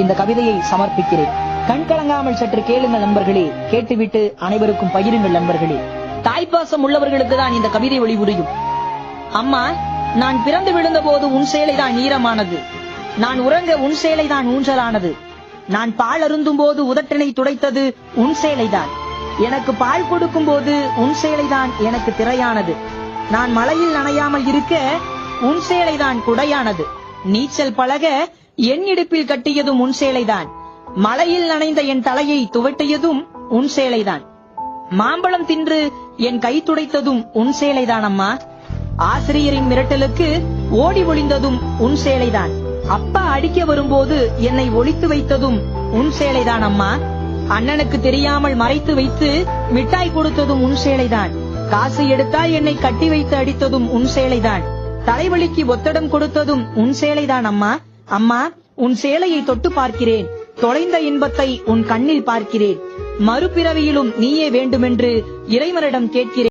இந்த கவிதையை சமர்ப்பிக்கிறேன். கண் கலங்காமல் சற்று கேளுங்கள் நண்பர்களே, கேட்டுவிட்டு அனைவருக்கும் பகிருங்கள் நண்பர்களே. தாய்ப்பாசம் உள்ளவர்களுக்கு தான் இந்த கவிதை ஒளி புரியும். அம்மா, நான் பிறந்து விழுந்த போது உன் சேலைதான் ஈரமானது, நான் உறங்க உன் சேலைதான் ஊஞ்சலானது, நான் பால் அருந்தும் போது உதட்டினை துடைத்தது உன் சேலைதான், எனக்கு பால் கொடுக்கும் போது உன் சேலைதான் எனக்கு திரையானது, நான் மழையில் நனையாமல் இருக்க உன் சேலைதான் குடையானது, நீச்சல் பழக என் இடுப்பில் கட்டியதும் உன் சேலைதான், மழையில் நனைந்த என் தலையை துவட்டியதும் உன் சேலைதான், மாம்பழம் தின்று என் கை துடைத்ததும் உன் சேலைதான் அம்மா, ஆசிரியரின் மிரட்டலுக்கு ஓடி ஒளிந்ததும் உன் சேலைதான், அப்பா அடிக்க வரும்போது என்னை ஒளித்து வைத்ததும் உன் சேலைதான் அம்மா, அண்ணனுக்கு தெரியாமல் மறைத்து வைத்து மிட்டாய் கொடுத்ததும் உன் சேலைதான், காசு எடுத்தால் என்னை கட்டி வைத்து அடித்ததும் உன் சேலைதான், தலைவலிக்கு ஒத்தடம் கொடுத்ததும் உன் சேலைதான் அம்மா. அம்மா, உன் சேலையை தொட்டு பார்க்கிறேன், தொலைந்த இன்பத்தை உன் கண்ணில் பார்க்கிறேன், மறுபிறவியிலும் நீயே வேண்டுமென்று இறைவனிடம் கேட்கிறேன்.